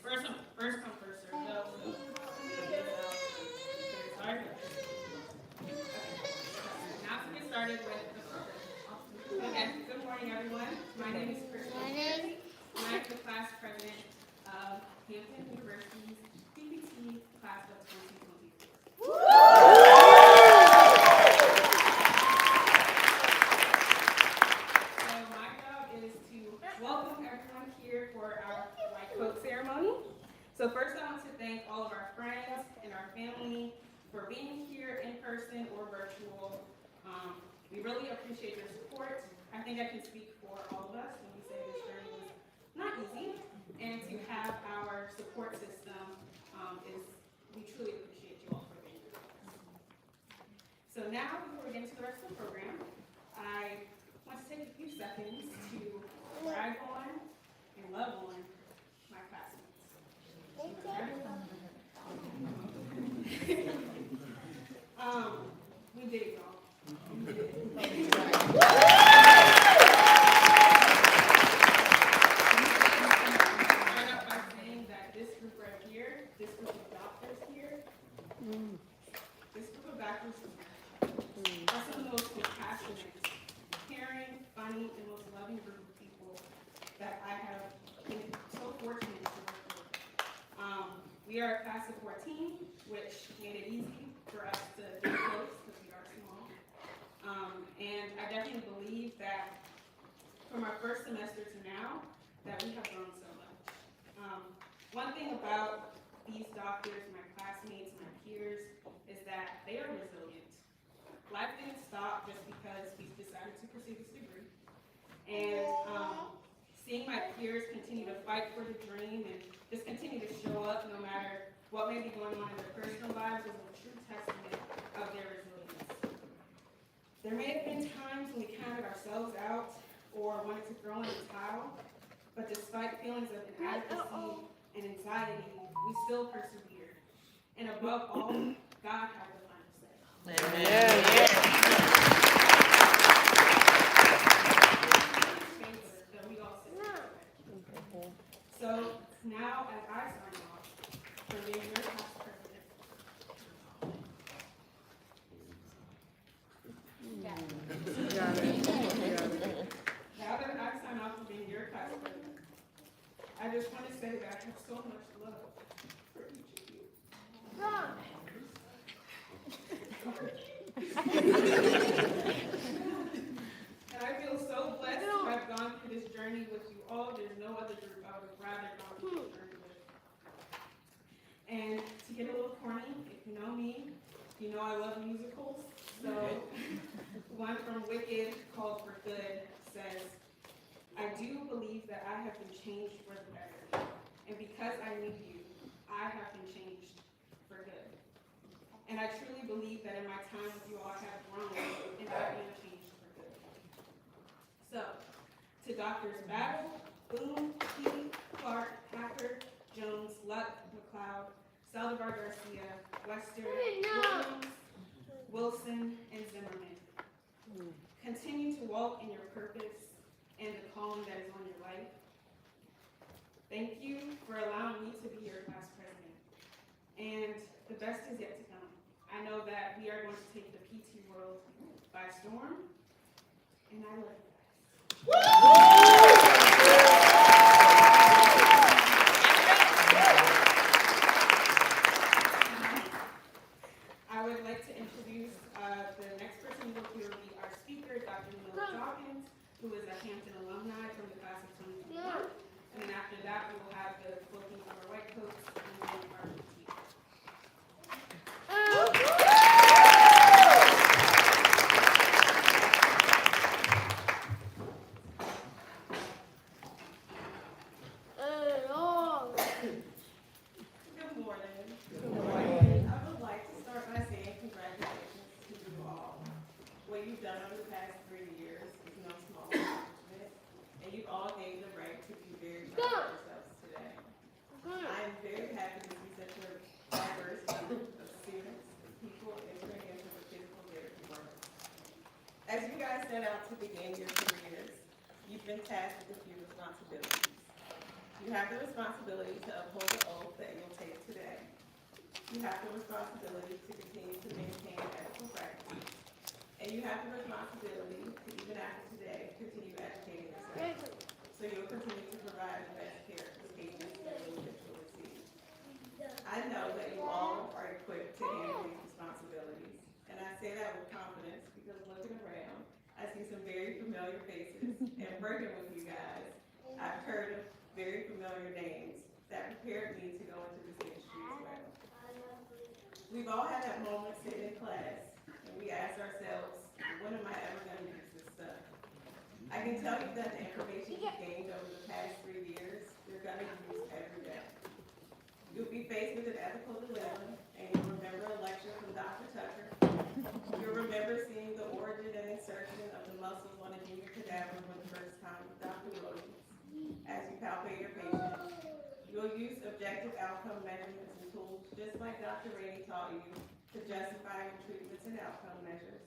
First come, first serve. No. Sorry. Okay. Now to get started with the program. Okay. Good morning, everyone. My name is Kristen. I'm the class president of Hampton University's DPT class of 2024. So my job is to welcome everyone here for our white coat ceremony. So first I want to thank all of our friends and our family for being here in person or virtual. We really appreciate your support. I think I can speak for all of us when we say this journey was not easy, and to have our support system we truly appreciate you all for being here with us. So now, before we get into the rest of the program, I want to take a few seconds to brag on and love on my classmates. We did it, y'all. We did it. Start out by saying that this group right here, this group of doctors here, this group of doctors are some of the most compassionate, caring, funny, and most loving group of people that I have been so fortunate to work with. We are a class of 14, which made it easy for us to get close because we are small. And I definitely believe that from our first semester to now, that we have grown so much. One thing about these doctors, my classmates, my peers, is that they are resilient. Life didn't stop just because we decided to pursue this degree. And seeing my peers continue to fight for the dream and just continue to show up no matter what may be going on in their personal lives is a true testament of their resilience. There may have been times when we counted ourselves out or wanted to throw in the towel, but despite feelings of inadequacy and anxiety, we still persevered. And above all, God had the final say. Amen. That we all sit together. So now, as I sign off for being your class president, now that I sign off for being your class president, I just want to say that I have so much love for each of you. And I feel so blessed to have gone through this journey with you all. There's no other group I would rather go through this journey with. And to get a little corny, if you know me, you know I love musicals. So one from Wicked called For Good says, I do believe that I have been changed for the better. And because I knew you, I have been changed for good. And I truly believe that in my time with you all, I have grown and I am changed for good. So, to Doctors Battle, Boone, Key, Clark, Packer, Jones, Luck, McLeod, Saldivar Garcia, Wester, Williams, Wilson, and Zimmerman. Continue to walk in your purpose and the calling that is on your life. Thank you for allowing me to be your class president. And the best is yet to come. I know that we are going to take the PT world by storm, and I love you guys. I would like to introduce the next person who will be our speaker, Dr. Miller Dawkins, who is a Hampton alumni from the class of 2021. And then after that, we will have the cloaking of our white coats and then our PT. Good morning. Good morning. I would like to start by saying congratulations to you all. What you've done over the past 3 years is no small accomplishment, and you all gave the right to be very proud of yourselves today. I am very happy to see such a diverse group of students and people entering into the physical therapy world. As you guys set out to begin your careers, you've been tasked with a few responsibilities. You have the responsibility to uphold the oath that you'll take today. You have the responsibility to continue to maintain ethical practices. And you have the responsibility to, even after today, continue educating yourself. So you'll continue to provide the best care to the patients that you will receive. I know that you all are equipped to handle these responsibilities. And I say that with confidence because looking around, I see some very familiar faces. And working with you guys, I've heard of very familiar names that prepared me to go into this industry as well. We've all had that moment sitting in class, and we ask ourselves, when am I ever going to use this stuff? I can tell you that the information you've gained over the past 3 years, you're going to use every day. You'll be faced with an ethical dilemma, and you'll remember a lecture from Dr. Tucker. You'll remember seeing the origin and insertion of the muscles on a human cadaver for the first time with Dr. Williams as you palpate your patient. You'll use objective outcome measurements and tools, just like Dr. Rainey taught you, to justify your treatments and outcome measures.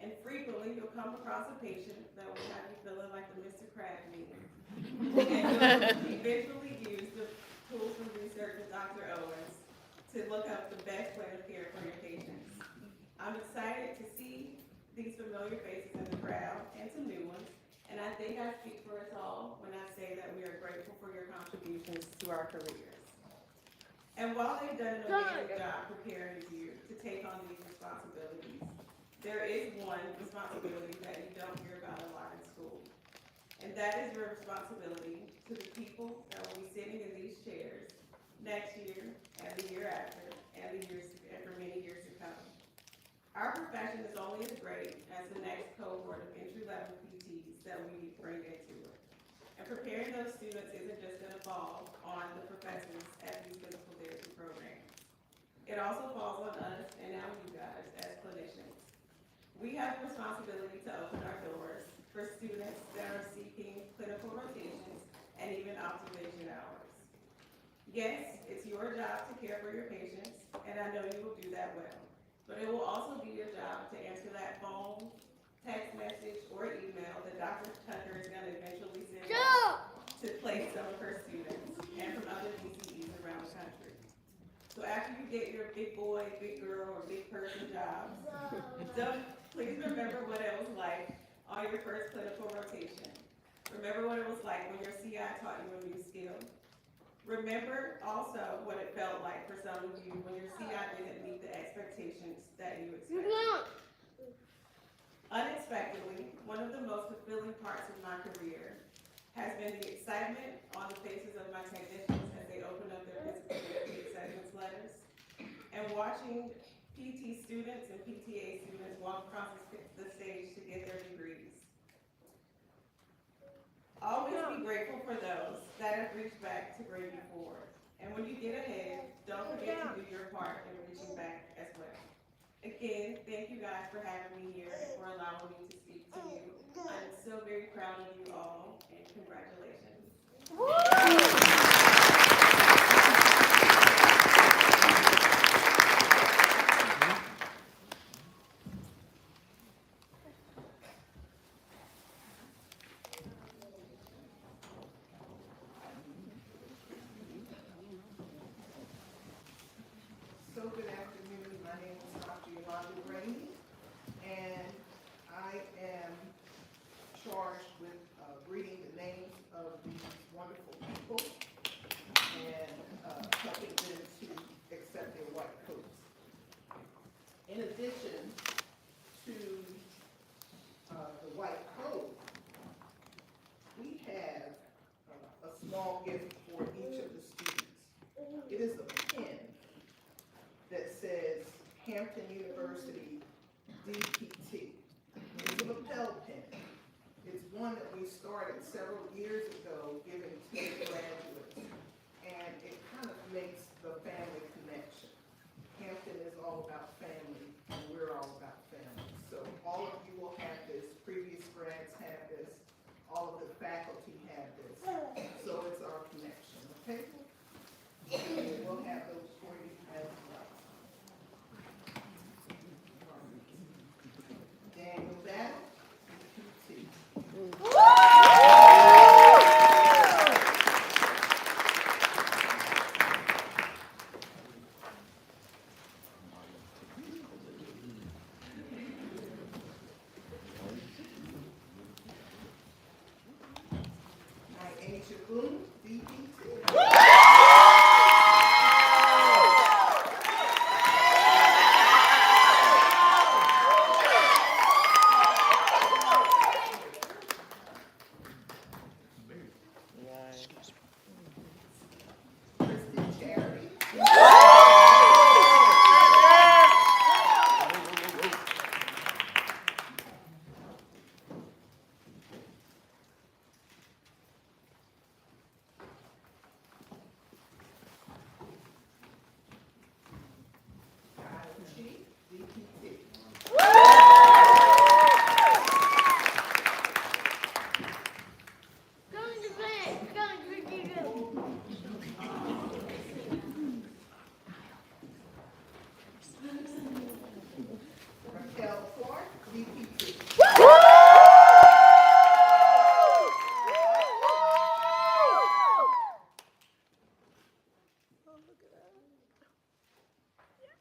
And frequently, you'll come across a patient that will have you feeling like the Mr. Crab meeting. And you'll eventually use the tools from research with Dr. Owens to look up the best way of care for your patients. I'm excited to see these familiar faces in the crowd and some new ones. And I think I speak for us all when I say that we are grateful for your contributions to our careers. And while they've done an amazing job preparing you to take on these responsibilities, there is one responsibility that you don't hear about a lot in school. And that is your responsibility to the people that will be sitting in these chairs next year and the year after and for many years to come. Our profession is only as great as the next cohort of entry-level PTs that we bring into it. And preparing those students isn't just going to fall on the professors at these physical therapy programs. It also falls on us and now you guys as clinicians. We have the responsibility to open our doors for students that are seeking clinical rotations and even observation hours. Yes, it's your job to care for your patients, and I know you will do that well. But it will also be your job to answer that phone, text message, or email that Dr. Tucker is going to eventually send out to place some of her students and from other DCEs around the country. So after you get your big boy, big girl, or big person jobs, please remember what it was like on your first clinical rotation. Remember what it was like when your CI taught you a new skill. Remember also what it felt like for some of you when your CI didn't meet the expectations that you expected. Unexpectedly, one of the most fulfilling parts of my career has been the excitement on the faces of my technicians as they open up their physical therapy acceptance letters, and watching PT students and PTA students walk across the stage to get their degrees. Always be grateful for those that have reached back to bring you forward. And when you get ahead, don't forget to do your part in reaching back as well. Again, thank you guys for having me here and for allowing me to speak to you. I'm so very proud of you all, and congratulations. So good afternoon. My name is Dr. Yolanda Rainey, and I am charged with reading the names of these wonderful people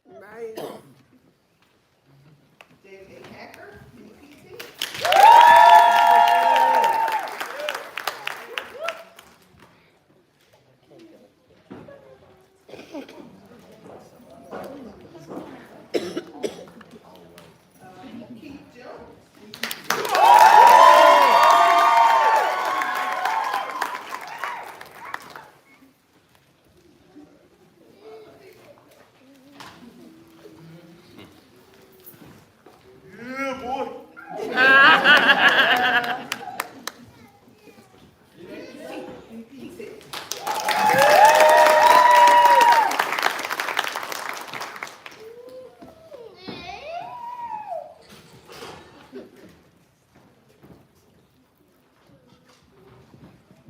Man. David Hacker, DPT. Keith Jones. Yeah, boy. DPT.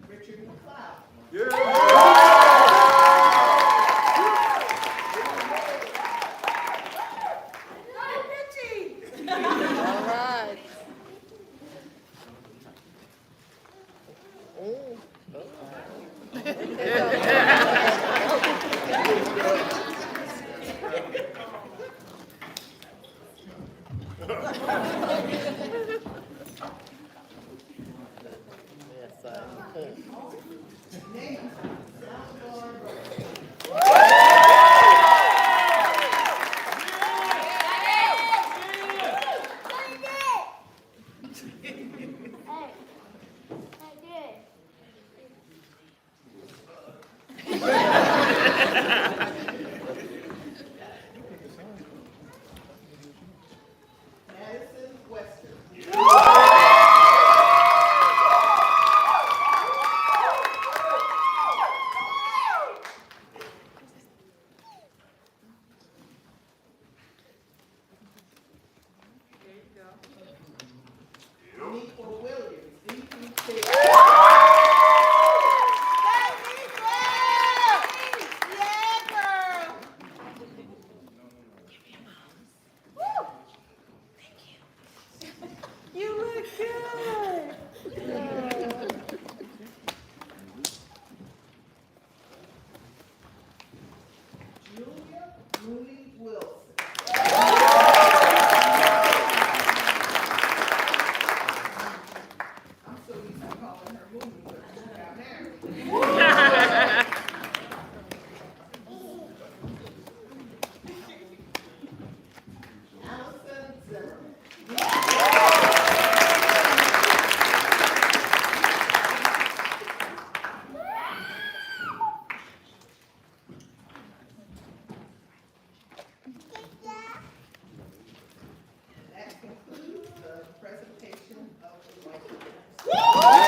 Richard McLeod. Yeah. All right. Yes, sir. Name. Salvador Rose. Madison Western. Nico Williams, DPT. You look good. Julia Mooney Wilson. I'm so used to calling her Mooney, but she got married. Allison Zimmerman. That concludes the presentation of the license.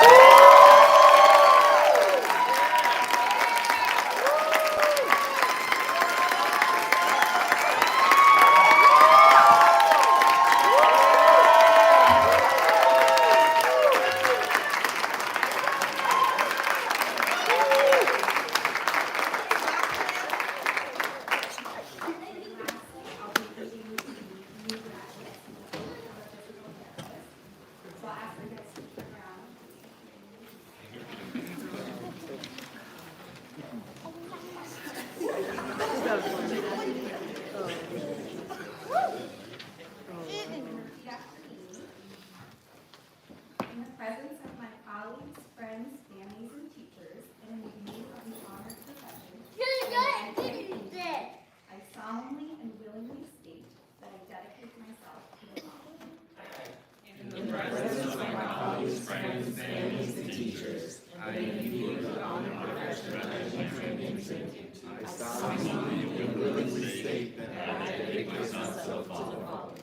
In the presence of my colleagues, friends, families, and teachers, and in view of the honored profession, I solemnly and willingly state that I dedicate myself to the following.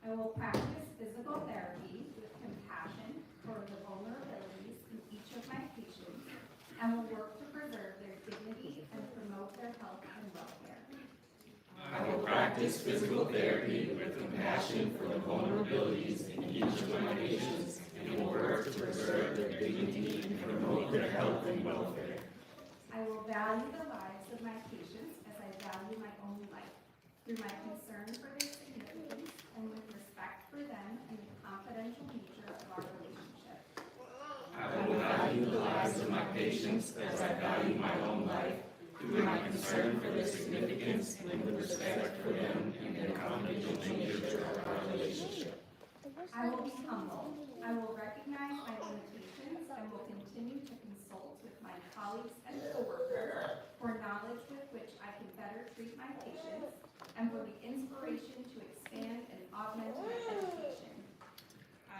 I will practice physical therapy with compassion for the vulnerabilities in each of my patients and will work to preserve their dignity and promote their health and welfare. I will practice physical therapy with compassion for the vulnerabilities in each of my patients and will work to preserve their dignity and promote their health and welfare. I will value the lives of my patients as I value my own life through my concern for their significance and with respect for them and the confidential nature of our relationship. I will value the lives of my patients as I value my own life through my concern concern for their significance and with respect for them and the confidential nature of our relationship. I will be humble. I will recognize my limitations and will continue to consult with my colleagues and coworkers for knowledge with which I can better treat my patients and for the inspiration to expand and augment my education.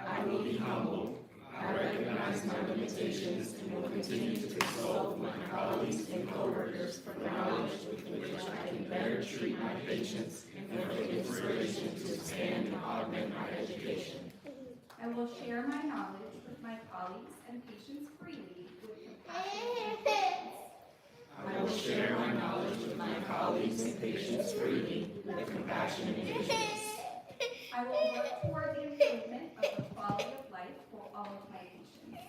I will be humble. I recognize my limitations and will continue to consult with my colleagues and coworkers for knowledge with which I can better treat my patients and for the inspiration to expand and augment my education. I will share my knowledge with my colleagues and patients freely with compassion and patience. I will share my knowledge with my colleagues and patients freely with compassion and patience. I will work toward the improvement of the quality of life for all of my patients.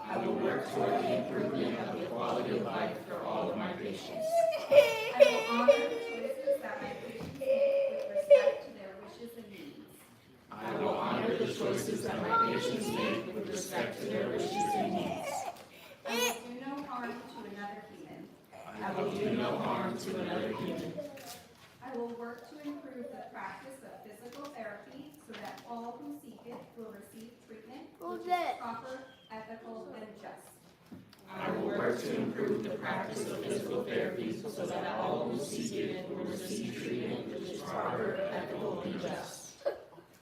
I will work toward the improvement of the quality of life for all of my patients. I will honor the choices that my patients make with respect to their wishes and needs. I will honor the choices that my patients make with respect to their wishes and needs. I will do no harm to another human. I will do no harm to another human. I will work to improve the practice of physical therapy so that all who seek it will receive treatment which is proper, ethical, and just. I will work to improve the practice of physical therapy so that all who seek it will receive treatment which is proper, ethical, and just.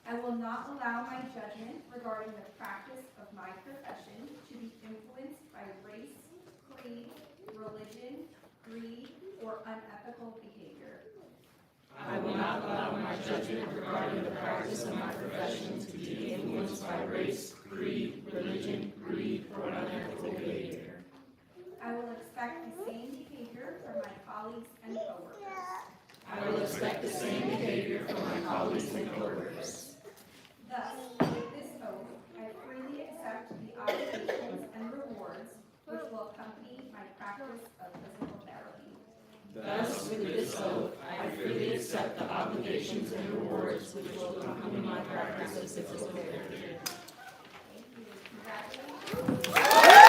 I will not allow my judgment regarding the practice of my profession to be influenced by race, creed, religion, greed, or unethical behavior. I will not allow my judgment regarding the practice of my profession to be influenced by race, creed, religion, greed, or unethical behavior. I will expect the same behavior from my colleagues and coworkers. I will expect the same behavior from my colleagues and coworkers. Thus, with this oath, I freely accept the obligations and rewards which will accompany my practice of physical therapy. Thus, with this oath, I freely accept the obligations and rewards which will accompany my practice of physical therapy. Thank you. Congratulations.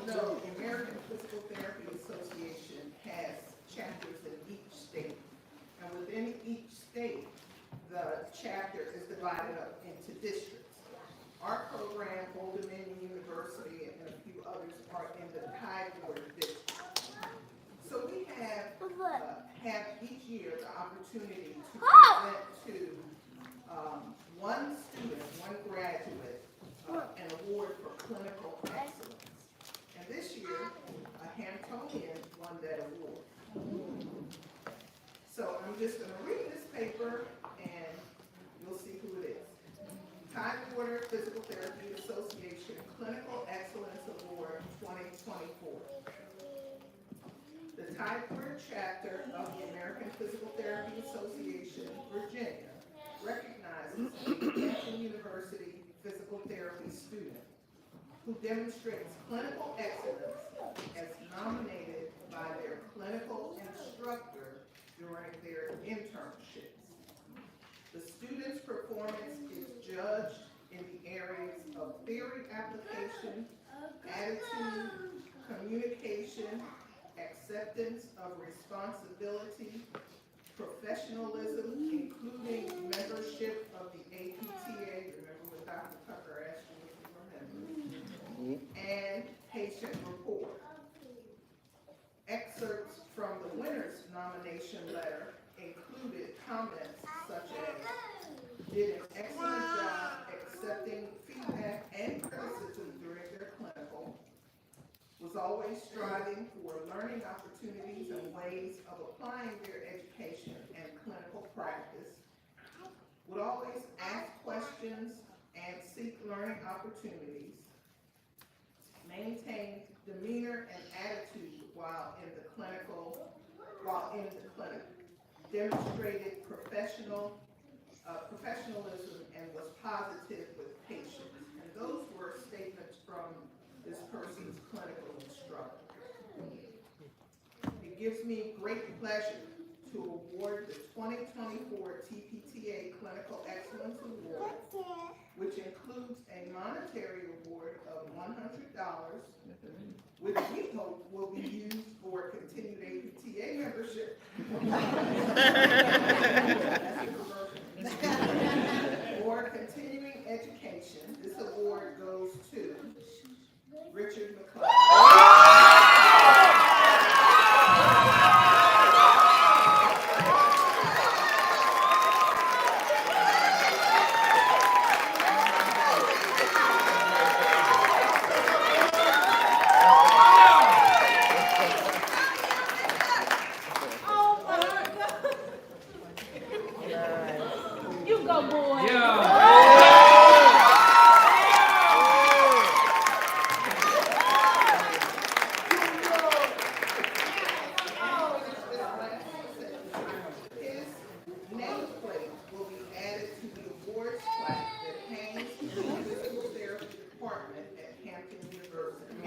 No, the American Physical Therapy Association has chapters in each state. And within each state, the chapter is divided up into districts. Our program, Old Dominion University, and a few others are in the Tidewater district. So we have each year the opportunity to present to one student, one graduate, an award for clinical excellence. And this year, a Hamptonian won that award. So I'm just going to read this paper and you'll see who it is. Tidewater Physical Therapy Association Clinical Excellence Award 2024. The Tidewater chapter of the American Physical Therapy Association, Virginia, recognizes a Hampton University physical therapy student who demonstrates clinical excellence as nominated by their clinical instructor during their internships. The student's performance is judged in the areas of theory application, attitude, communication, acceptance of responsibility, professionalism, including membership of the APTA, remember what Dr. Tucker asked you if you remember, and patient report. Excerpts from the winner's nomination letter included comments such as, did an excellent job accepting feedback and criticism during their clinical, was always striving for learning opportunities and ways of applying their education and clinical practice, opportunities, maintained demeanor and attitude while in the clinic, demonstrated professionalism and was positive with patients. And those were statements from this person's clinical instructor. It gives me great pleasure to award the 2024 TPTA Clinical Excellence Award, which includes a monetary award of $100, which we hope will be used for continued APTA membership. For continuing education, this award goes to Richard McClellan. You go, boy. His nameplate will be added to the awards plaque that hangs in the physical therapy department at Hampton University.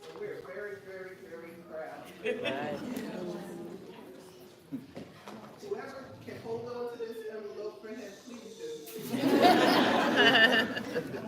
So we're very, very, very proud. Whoever can hold on to this envelope for him, please do.